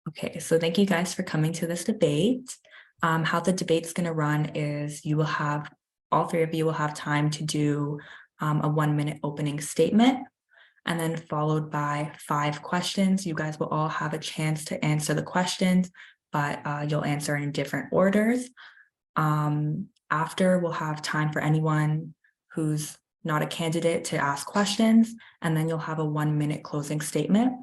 Okay, so thank you guys for coming to this debate. How the debate's going to run is all three of you will have time to do a 1-minute opening statement, and then followed by 5 questions. You guys will all have a chance to answer the questions, but you'll answer in different orders. After, we'll have time for anyone who's not a candidate to ask questions, and then you'll have a 1-minute closing statement.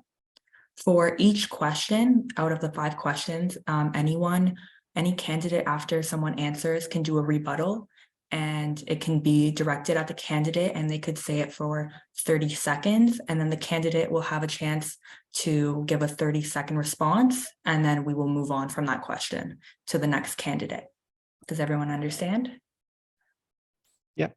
For each question out of the 5 questions, any candidate after someone answers can do a rebuttal, and it can be directed at the candidate and they could say it for 30 seconds. And then the candidate will have a chance to give a 30-second response. And then we will move on from that question to the next candidate. Does everyone understand? Yeah.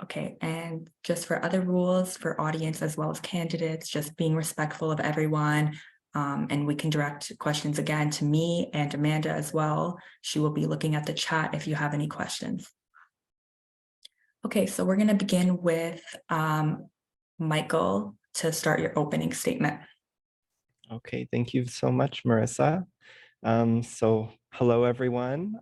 Okay, and just for other rules for audience as well as candidates, just being respectful of everyone. And we can direct questions again to me and Amanda as well. She will be looking at the chat if you have any questions. Okay, so we're going to begin with Michael to start your opening statement. Okay, thank you so much, Marissa. So hello, everyone.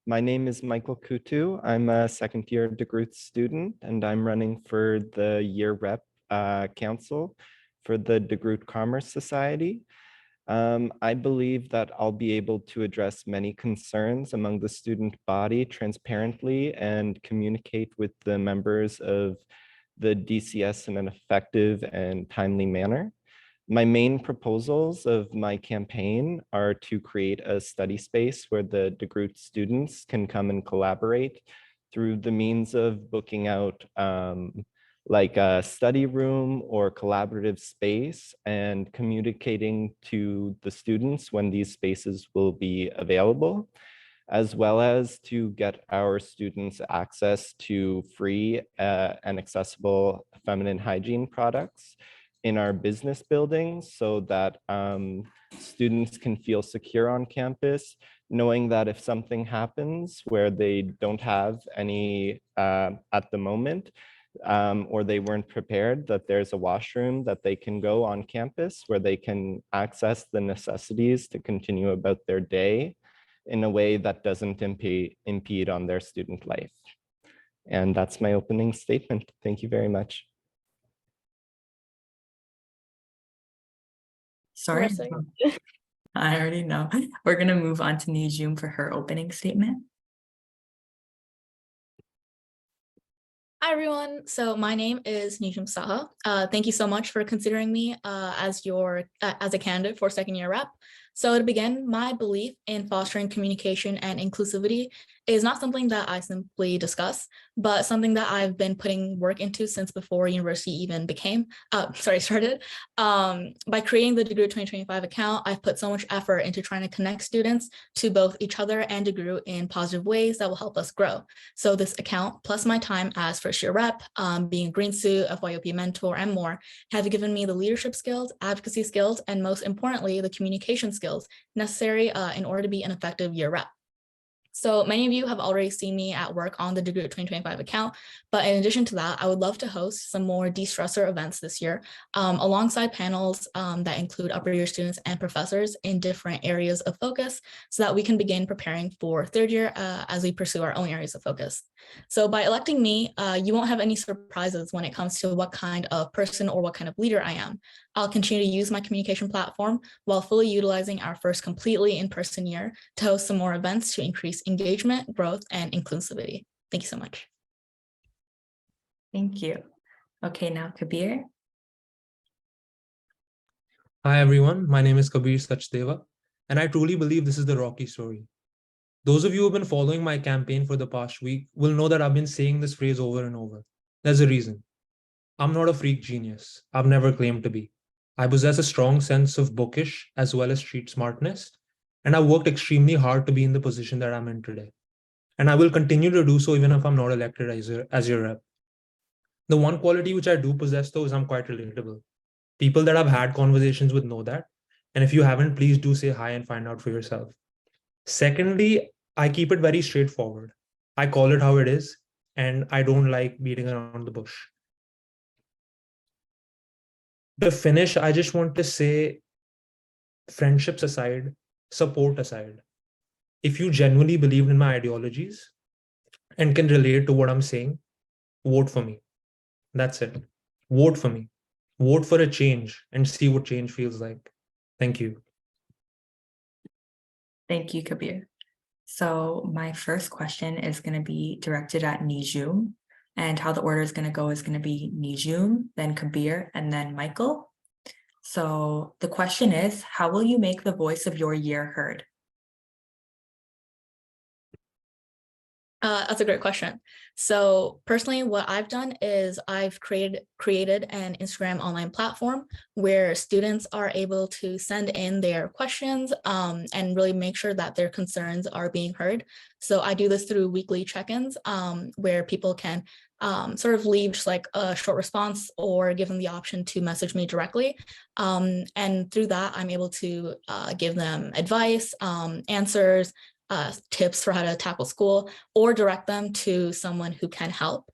My name is Michael Kutu. I'm a second-year DeGroote student, and I'm running for the year rep council for the DeGroote Commerce Society. I believe that I'll be able to address many concerns among the student body transparently and communicate with the members of the DCS in an effective and timely manner. My main proposals of my campaign are to create a study space where the DeGroote students can come and collaborate through the means of booking out like a study room or collaborative space and communicating to the students when these spaces will be available, as well as to get our students access to free and accessible feminine hygiene products in our business buildings so that students can feel secure on campus, knowing that if something happens where they don't have any at the moment, or they weren't prepared, that there's a washroom that they can go on campus where they can access the necessities to continue about their day in a way that doesn't impede on their student life. And that's my opening statement. Thank you very much. Sorry, I already know. We're going to move on to Nijum for her opening statement. Hi, everyone. So my name is Nijum Saha. Thank you so much for considering me as a candidate for second-year rep. So to begin, my belief in fostering communication and inclusivity is not something that I simply discuss, but something that I've been putting work into since before university even started. By creating the DeGroote 2025 account, I've put so much effort into trying to connect students to both each other and DeGroote in positive ways that will help us grow. So this account, plus my time as first-year rep, being a green suit, FYOP mentor, and more, have given me the leadership skills, advocacy skills, and most importantly, the communication skills necessary in order to be an effective year rep. So many of you have already seen me at work on the DeGroote 2025 account, but in addition to that, I would love to host some more de-stressor events this year, alongside panels that include upper year students and professors in different areas of focus so that we can begin preparing for third year as we pursue our own areas of focus. So by electing me, you won't have any surprises when it comes to what kind of person or what kind of leader I am. I'll continue to use my communication platform while fully utilizing our first completely in-person year to host some more events to increase engagement, growth, and inclusivity. Thank you so much. Thank you. Okay, now Kabir. Hi, everyone. My name is Kabir Sachdeva, and I truly believe this is the Rocky story. Those of you who have been following my campaign for the past week will know that I've been saying this phrase over and over. There's a reason. I'm not a freak genius. I've never claimed to be. I possess a strong sense of bookish as well as street smartness, and I've worked extremely hard to be in the position that I'm in today. And I will continue to do so even if I'm not elected as your rep. The one quality which I do possess, though, is I'm quite relatable. People that I've had conversations with know that. And if you haven't, please do say hi and find out for yourself. Secondly, I keep it very straightforward. I call it how it is, and I don't like beating around the bush. To finish, I just want to say friendships aside, support aside, if you genuinely believe in my ideologies and can relate to what I'm saying, vote for me. That's it. Vote for me. Vote for a change and see what change feels like. Thank you. Thank you, Kabir. So my first question is going to be directed at Nijum, and how the order is going to go is going to be Nijum, then Kabir, and then Michael. So the question is, how will you make the voice of your year heard? That's a great question. So personally, what I've done is I've created an Instagram online platform where students are able to send in their questions and really make sure that their concerns are being heard. So I do this through weekly check-ins where people can sort of leave just like a short response or give them the option to message me directly. And through that, I'm able to give them advice, answers, tips for how to tackle school, or direct them to someone who can help.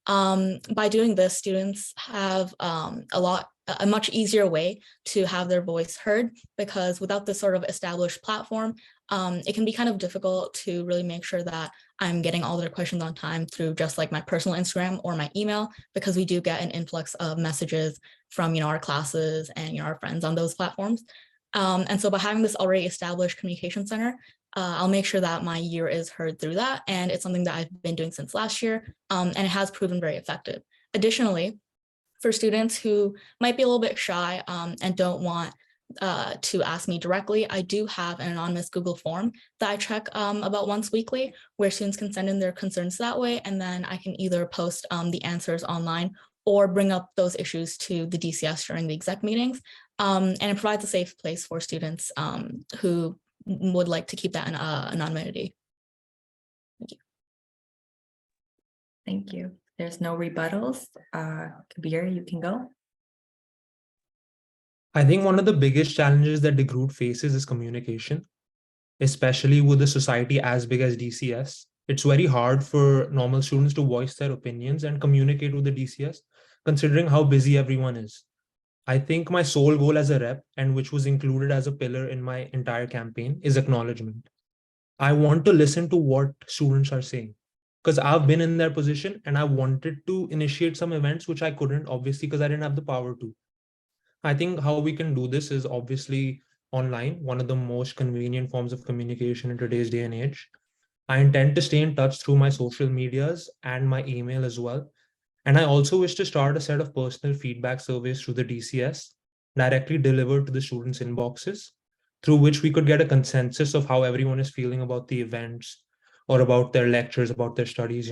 By doing this, students have a much easier way to have their voice heard, because without this sort of established platform, it can be kind of difficult to really make sure that I'm getting all their questions on time through just like my personal Instagram or my email, because we do get an influx of messages from our classes and our friends on those platforms. And so by having this already established communication center, I'll make sure that my year is heard through that. And it's something that I've been doing since last year, and it has proven very effective. Additionally, for students who might be a little bit shy and don't want to ask me directly, I do have an anonymous Google form that I check about once weekly, where students can send in their concerns that way. And then I can either post the answers online or bring up those issues to the DCS during the exec meetings. And it provides a safe place for students who would like to keep that anonymity. Thank you. Thank you. There's no rebuttals. Kabir, you can go. I think one of the biggest challenges that the group faces is communication, especially with a society as big as DCS. It's very hard for normal students to voice their opinions and communicate with the DCS, considering how busy everyone is. I think my sole goal as a rep, and which was included as a pillar in my entire campaign, is acknowledgement. I want to listen to what students are saying, because I've been in their position and I wanted to initiate some events which I couldn't, obviously, because I didn't have the power to. I think how we can do this is obviously online, one of the most convenient forms of communication in today's day and age. I intend to stay in touch through my social medias and my email as well. And I also wish to start a set of personal feedback surveys through the DCS, directly delivered to the students' inboxes, through which we could get a consensus of how everyone is feeling about the events or about their lectures, about their studies,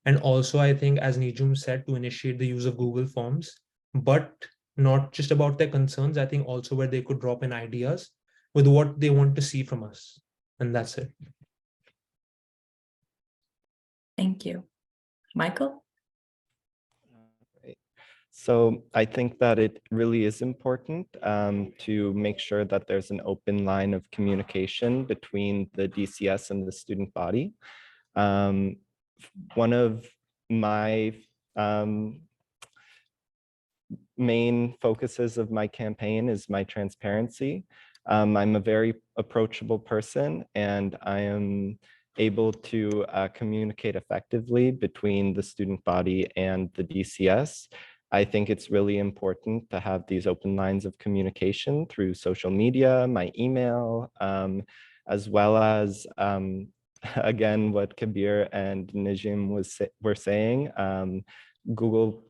And also, I think, as Nijum said, to initiate the use of Google Forms, but not just about their concerns, I think also where they could drop in ideas with what they want to see from us. And that's it. Thank you. Michael? So I think that it really is important to make sure that there's an open line of communication between the DCS and the student body. One of my main focuses of my campaign is my transparency. I'm a very approachable person, and I am able to communicate effectively between the student body and the DCS. I think it's really important to have these open lines of communication through social media, my email, as well as, again, what Kabir and Najim were saying. Google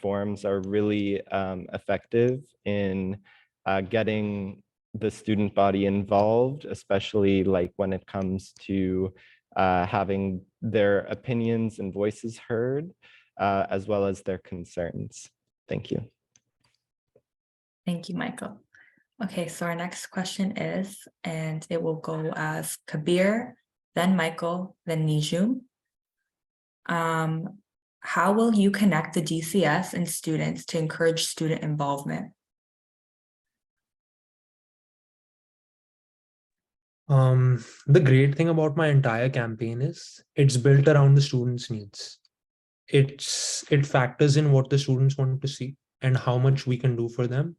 Forms are really effective in getting the student body involved, especially like when it comes to having their opinions and voices heard, as well as their concerns. Thank you. Thank you, Michael. Okay, so our next question is, and it will go as Kabir, then Michael, then Nijum. How will you connect the DCS and students to encourage student involvement? The great thing about my entire campaign is it's built around the students' needs. It factors in what the students want to see and how much we can do for them.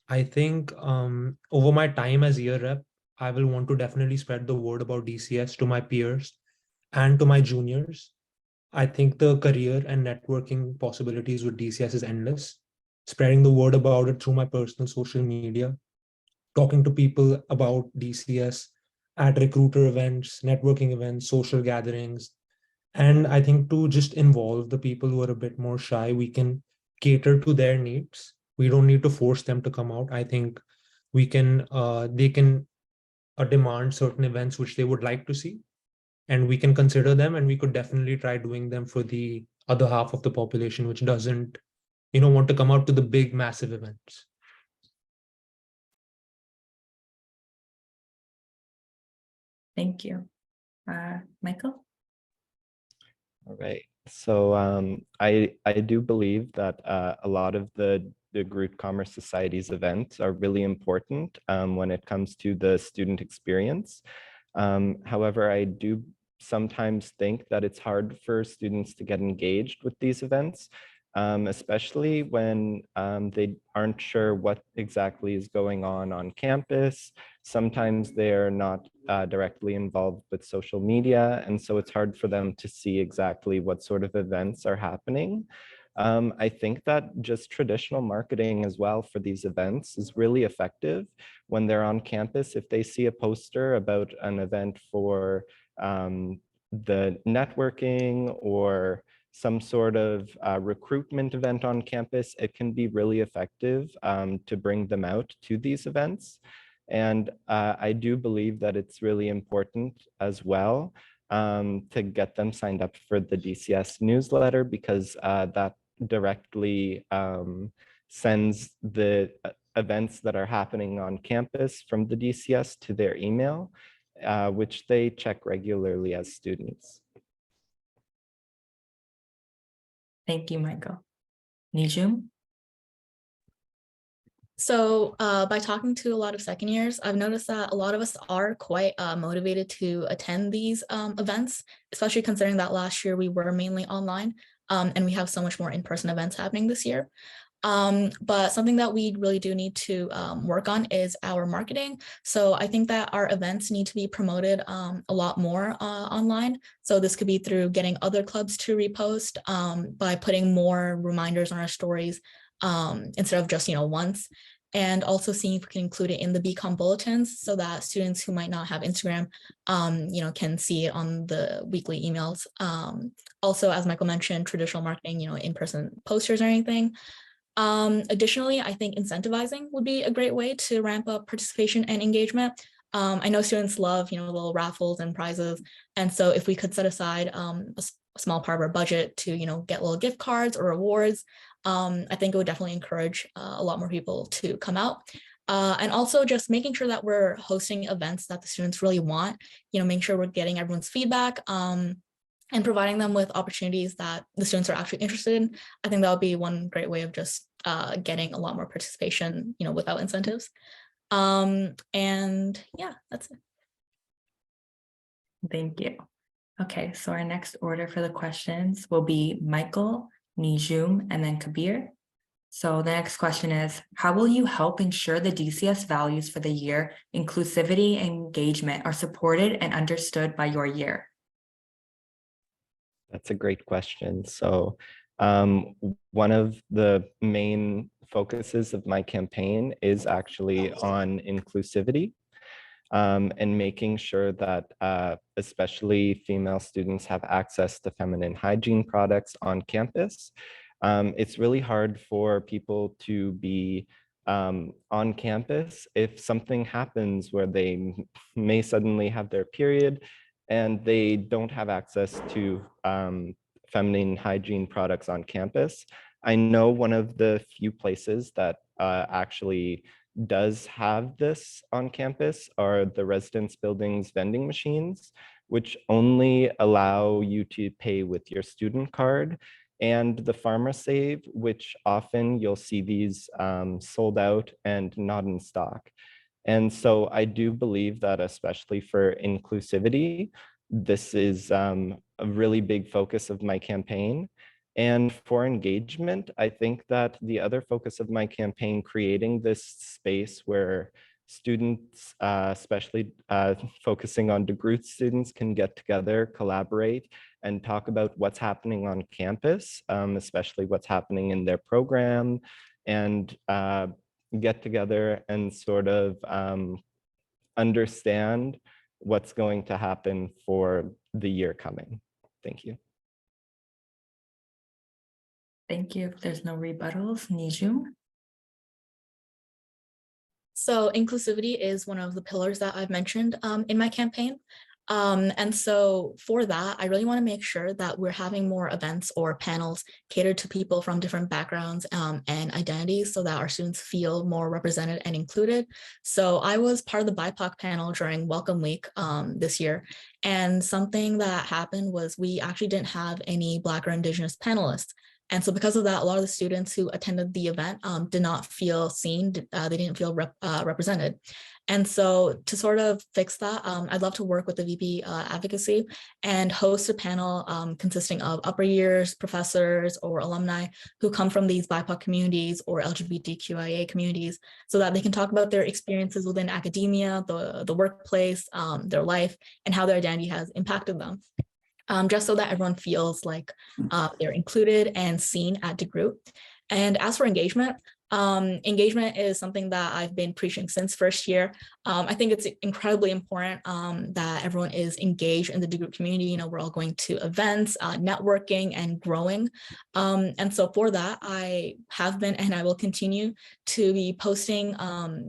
I think over my time as year rep, I will want to definitely spread the word about DCS to my peers and to my juniors. I think the career and networking possibilities with DCS is endless. Spreading the word about it through my personal social media, talking to people about DCS at recruiter events, networking events, social gatherings. And I think to just involve the people who are a bit more shy, we can cater to their needs. We don't need to force them to come out. I think they can demand certain events which they would like to see, and we can consider them, and we could definitely try doing them for the other half of the population which doesn't want to come out to the big massive events. Thank you. Michael? All right. So I do believe that a lot of the Groot Commerce Society's events are really important when it comes to the student experience. However, I do sometimes think that it's hard for students to get engaged with these events, especially when they aren't sure what exactly is going on campus. Sometimes they're not directly involved with social media, and so it's hard for them to see exactly what sort of events are happening. I think that just traditional marketing as well for these events is really effective when they're on campus. If they see a poster about an event for the networking or some sort of recruitment event on campus, it can be really effective to bring them out to these events. And I do believe that it's really important as well to get them signed up for the DCS newsletter, because that directly sends the events that are happening on campus from the DCS to their email, which they check regularly as students. Thank you, Michael. Nijum? So by talking to a lot of second years, I've noticed that a lot of us are quite motivated to attend these events, especially considering that last year we were mainly online, and we have so much more in-person events happening this year. But something that we really do need to work on is our marketing. So I think that our events need to be promoted a lot more online. So this could be through getting other clubs to repost, by putting more reminders on our stories instead of just once, and also seeing if we can include it in the BCom bulletins so that students who might not have Instagram can see it on the weekly emails. Also, as Michael mentioned, traditional marketing, in-person posters or anything. Additionally, I think incentivizing would be a great way to ramp up participation and engagement. I know students love, little raffles and prizes. And so if we could set aside a small part of our budget to, get little gift cards or rewards, I think it would definitely encourage a lot more people to come out. And also just making sure that we're hosting events that the students really want, making sure we're getting everyone's feedback, and providing them with opportunities that the students are actually interested in. I think that would be one great way of just getting a lot more participation, without incentives. And yeah, that's it. Thank you. Okay, so our next order for the questions will be Michael, Nijum, and then Kabir. So the next question is, how will you help ensure the DCS values for the year, inclusivity and engagement, are supported and understood by your year? That's a great question. So one of the main focuses of my campaign is actually on inclusivity, and making sure that especially female students have access to feminine hygiene products on campus. It's really hard for people to be on campus if something happens where they may suddenly have their period and they don't have access to feminine hygiene products on campus. I know one of the few places that actually does have this on campus are the residence buildings vending machines, which only allow you to pay with your student card, and the PharmaSave, which often you'll see these sold out and not in stock. And so I do believe that, especially for inclusivity, this is a really big focus of my campaign. And for engagement, I think that the other focus of my campaign, creating this space where students, especially focusing on DeGroote students, can get together, collaborate, and talk about what's happening on campus, especially what's happening in their program, and get together and sort of understand what's going to happen for the year coming. Thank you. Thank you. If there's no rebuttals, Nijum. So inclusivity is one of the pillars that I've mentioned in my campaign. And so for that, I really want to make sure that we're having more events or panels catered to people from different backgrounds and identities so that our students feel more represented and included. So I was part of the BIPOC panel during Welcome Week this year. And something that happened was we actually didn't have any Black or Indigenous panelists. And so because of that, a lot of the students who attended the event did not feel seen, they didn't feel represented. And so to sort of fix that, I'd love to work with the VP advocacy and host a panel consisting of upper years, professors, or alumni who come from these BIPOC communities or LGBTQIA communities so that they can talk about their experiences within academia, the workplace, their life, and how their identity has impacted them. Just so that everyone feels like they're included and seen at DeGroote. And as for engagement, engagement is something that I've been preaching since first year. I think it's incredibly important that everyone is engaged in the DeGroote community. You know, we're all going to events, networking, and growing. And so for that, I have been and I will continue to be posting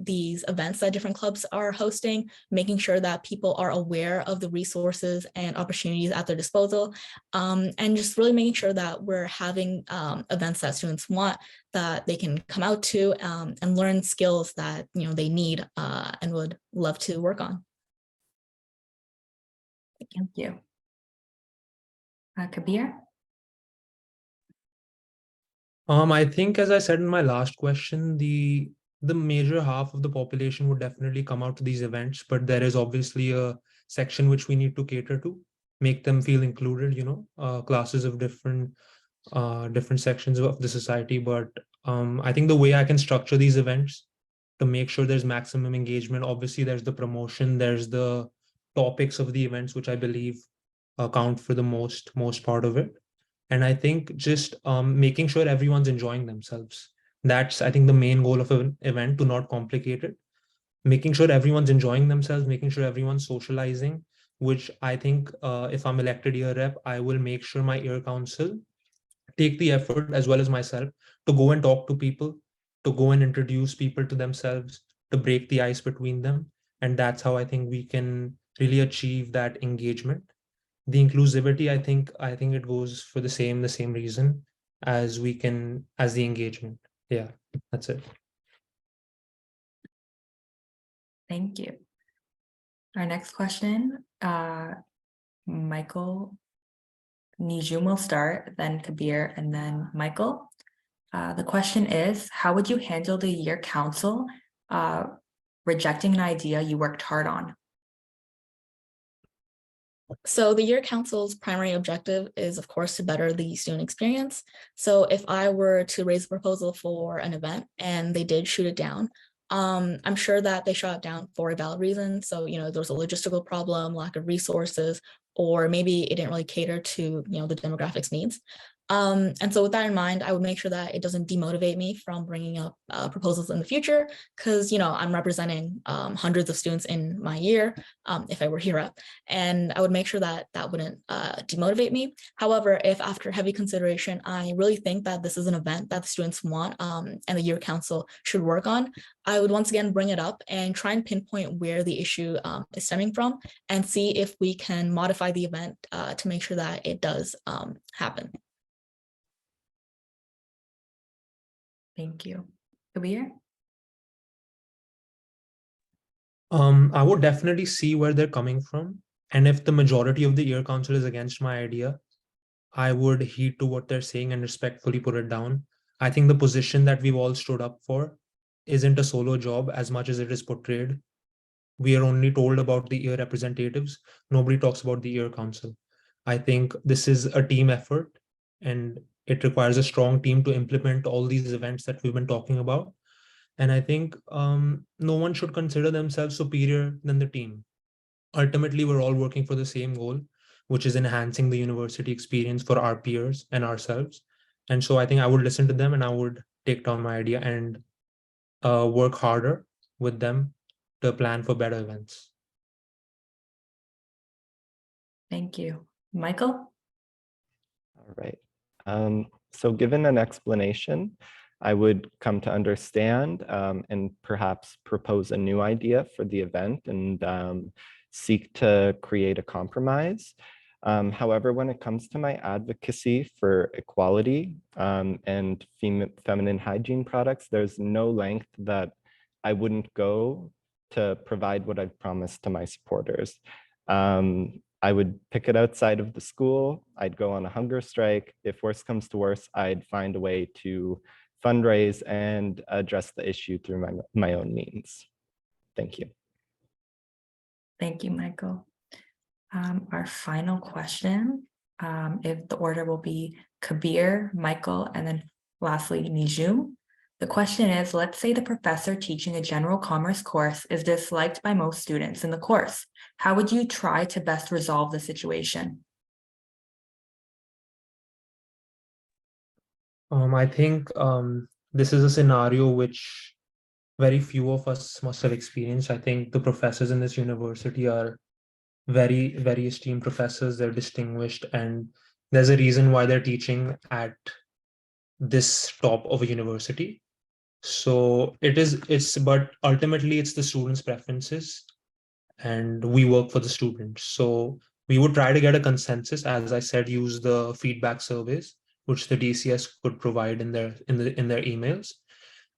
these events that different clubs are hosting, making sure that people are aware of the resources and opportunities at their disposal, and just really making sure that we're having events that students want, that they can come out to and learn skills that they need and would love to work on. Thank you. Kabir? I think, as I said in my last question, the major half of the population would definitely come out to these events, but there is obviously a section which we need to cater to, make them feel included, classes of different sections of the society. But I think the way I can structure these events to make sure there's maximum engagement, obviously there's the promotion, there's the topics of the events, which I believe account for the most part of it. And I think just making sure everyone's enjoying themselves. That's, I think, the main goal of an event, to not complicate it. Making sure everyone's enjoying themselves, making sure everyone's socializing, which I think if I'm elected year rep, I will make sure my year council take the effort, as well as myself, to go and talk to people, to go and introduce people to themselves, to break the ice between them. And that's how I think we can really achieve that engagement. The inclusivity, I think it goes for the same reason as the engagement. Yeah, that's it. Thank you. Our next question, Michael, Nijum will start, then Kabir, and then Michael. The question is, how would you handle the year council rejecting an idea you worked hard on? So the year council's primary objective is, of course, to better the student experience. So if I were to raise a proposal for an event and they did shoot it down, I'm sure that they shot it down for a valid reason. So, there was a logistical problem, lack of resources, or maybe it didn't really cater to, the demographics needs. And so with that in mind, I would make sure that it doesn't demotivate me from bringing up proposals in the future, because, I'm representing hundreds of students in my year if I were here up, and I would make sure that that wouldn't demotivate me. However, if after heavy consideration, I really think that this is an event that the students want and the year council should work on, I would once again bring it up and try and pinpoint where the issue is stemming from and see if we can modify the event to make sure that it does happen. Thank you. Kabir? I would definitely see where they're coming from. And if the majority of the year council is against my idea, I would heed to what they're saying and respectfully put it down. I think the position that we've all stood up for isn't a solo job as much as it is portrayed. We are only told about the year representatives. Nobody talks about the year council. I think this is a team effort, and it requires a strong team to implement all these events that we've been talking about. And I think no one should consider themselves superior than the team. Ultimately, we're all working for the same goal, which is enhancing the university experience for our peers and ourselves. And so I think I would listen to them and I would take down my idea and work harder with them to plan for better events. Thank you. Michael? All right. So given an explanation, I would come to understand and perhaps propose a new idea for the event and seek to create a compromise. However, when it comes to my advocacy for equality and feminine hygiene products, there's no length that I wouldn't go to provide what I've promised to my supporters. I would pick it outside of the school. I'd go on a hunger strike. If worse comes to worse, I'd find a way to fundraise and address the issue through my own means. Thank you. Thank you, Michael. Our final question, if the order will be Kabir, Michael, and then lastly, Nijum. The question is, let's say the professor teaching a general commerce course is disliked by most students in the course. How would you try to best resolve the situation? I think this is a scenario which very few of us must have experienced. I think the professors in this university are very, very esteemed professors. They're distinguished, and there's a reason why they're teaching at this top of a university. So but ultimately it's the students' preferences and we work for the students. So we would try to get a consensus, as I said, use the feedback surveys, which the DCS could provide in their emails,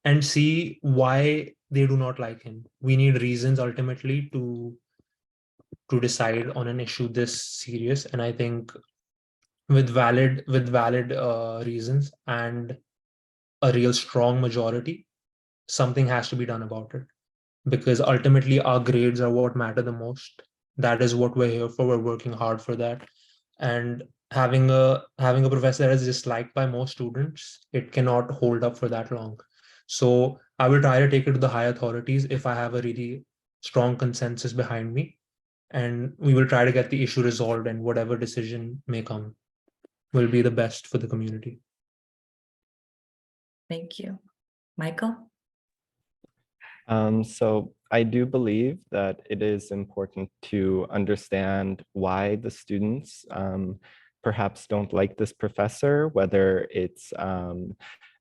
and see why they do not like him. We need reasons ultimately to decide on an issue this serious. And I think with valid reasons and a real strong majority, something has to be done about it, because ultimately our grades are what matter the most. That is what we're here for. We're working hard for that. And having a professor that is disliked by most students, it cannot hold up for that long. So I will try to take it to the high authorities if I have a really strong consensus behind me, and we will try to get the issue resolved, and whatever decision may come will be the best for the community. Thank you. Michael? So I do believe that it is important to understand why the students perhaps don't like this professor, whether it's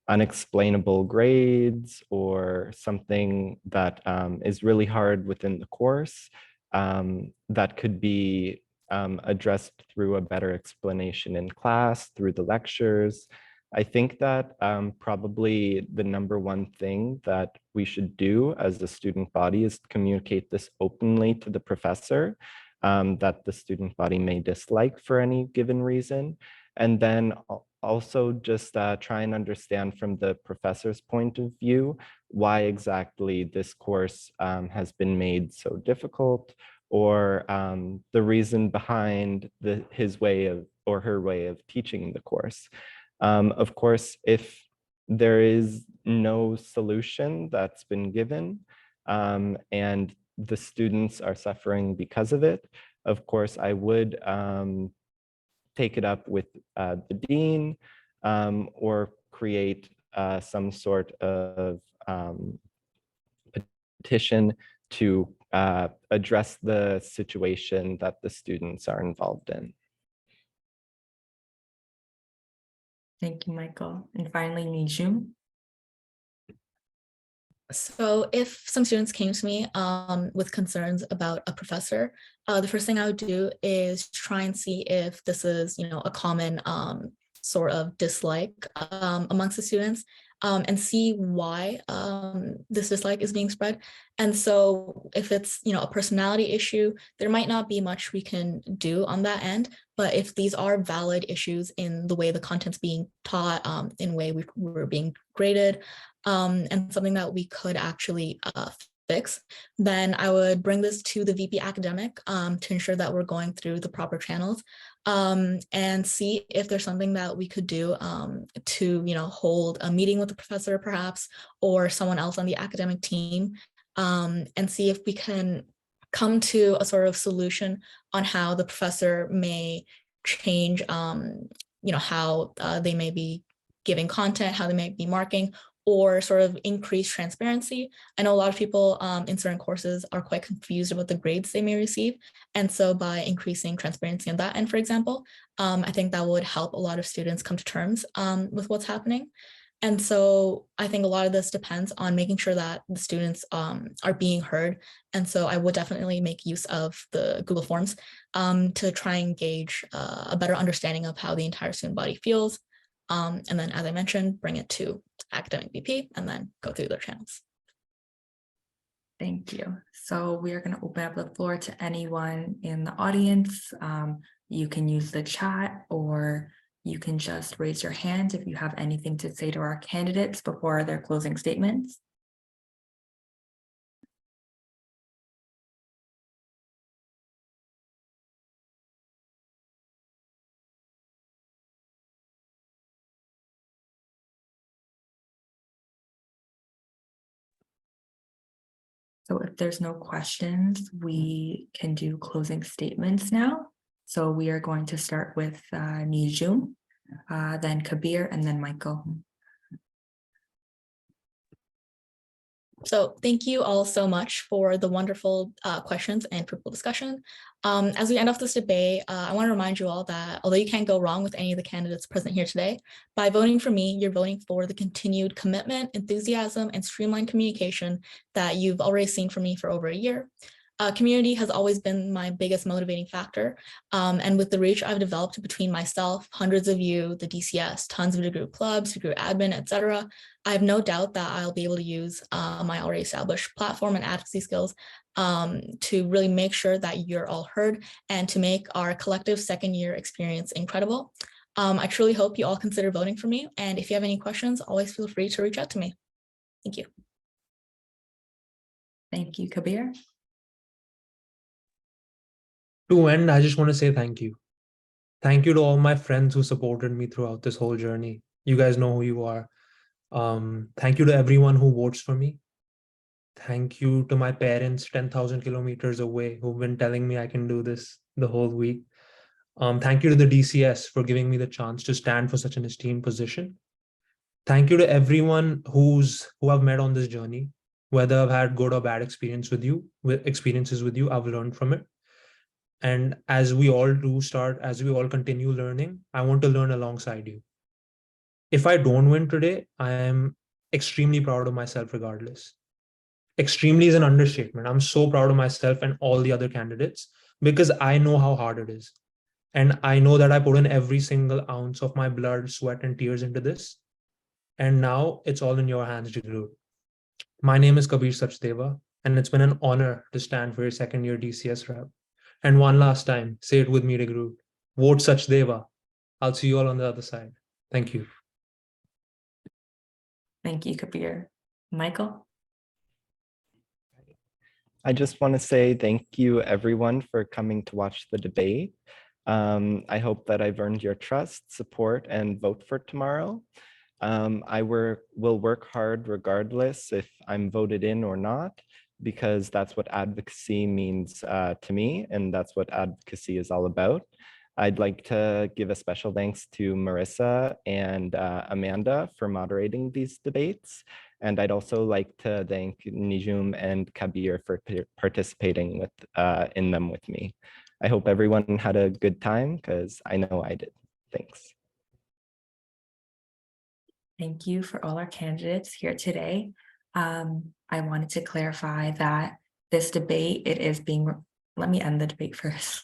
unexplainable grades or something that is really hard within the course that could be addressed through a better explanation in class, through the lectures. I think that probably the number one thing that we should do as the student body is communicate this openly to the professor that the student body may dislike for any given reason. And then also just try and understand from the professor's point of view why exactly this course has been made so difficult, or the reason behind his way of or her way of teaching the course. Of course, if there is no solution that's been given and the students are suffering because of it, of course, I would take it up with the dean or create some sort of petition to address the situation that the students are involved in. Thank you, Michael. And finally, Nijum. So if some students came to me with concerns about a professor, the first thing I would do is try and see if this is, a common sort of dislike amongst the students, and see why this dislike is being spread. And so if it's, a personality issue, there might not be much we can do on that end. But if these are valid issues in the way the content's being taught, in the way we're being graded, and something that we could actually fix, then I would bring this to the VP academic to ensure that we're going through the proper channels. and see if there's something that we could do to, hold a meeting with the professor perhaps, or someone else on the academic team, and see if we can come to a sort of solution on how the professor may change, how they may be giving content, how they may be marking, or sort of increase transparency. I know a lot of people in certain courses are quite confused about the grades they may receive. And so by increasing transparency on that end, for example, I think that would help a lot of students come to terms with what's happening. And so I think a lot of this depends on making sure that the students are being heard. And so I would definitely make use of the Google Forms to try and gauge a better understanding of how the entire student body feels. And then, as I mentioned, bring it to academic VP and then go through their channels. Thank you. So we are going to open up the floor to anyone in the audience. You can use the chat, or you can just raise your hand if you have anything to say to our candidates before their closing statements. So if there's no questions, we can do closing statements now. So we are going to start with Nijum, then Kabir, and then Michael. So thank you all so much for the wonderful questions and fruitful discussion. As we end off this debate, I want to remind you all that although you can't go wrong with any of the candidates present here today, by voting for me, you're voting for the continued commitment, enthusiasm, and streamlined communication that you've already seen from me for over a year. Community has always been my biggest motivating factor. And with the reach I've developed between myself, hundreds of you, the DCS, tons of degree clubs, degree admin, etc., I have no doubt that I'll be able to use my already established platform and advocacy skills to really make sure that you're all heard and to make our collective second year experience incredible. I truly hope you all consider voting for me. And if you have any questions, always feel free to reach out to me. Thank you. Thank you, Kabir. To end, I just want to say thank you. Thank you to all my friends who supported me throughout this whole journey. You guys know who you are. Thank you to everyone who votes for me. Thank you to my parents 10,000 kilometers away who've been telling me I can do this the whole week. Thank you to the DCS for giving me the chance to stand for such an esteemed position. Thank you to everyone who I've met on this journey, whether I've had good or bad experiences with you, I've learned from it. And as we all continue learning, I want to learn alongside you. If I don't win today, I am extremely proud of myself regardless. Extremely is an understatement. I'm so proud of myself and all the other candidates because I know how hard it is. And I know that I put in every single ounce of my blood, sweat, and tears into this. And now it's all in your hands, Jagru. My name is Kabir Sachdeva, and it's been an honor to stand for your second year DCS rep. And one last time, say it with me, Regroup. Vote Sachdeva. I'll see you all on the other side. Thank you. Thank you, Kabir. Michael? I just want to say thank you, everyone, for coming to watch the debate. I hope that I've earned your trust, support, and vote for tomorrow. I will work hard regardless if I'm voted in or not, because that's what advocacy means to me, and that's what advocacy is all about. I'd like to give a special thanks to Marissa and Amanda for moderating these debates. And I'd also like to thank Nijum and Kabir for participating in them with me. I hope everyone had a good time because I know I did. Thanks. Thank you for all our candidates here today. I wanted to clarify that this debate, let me end the debate first.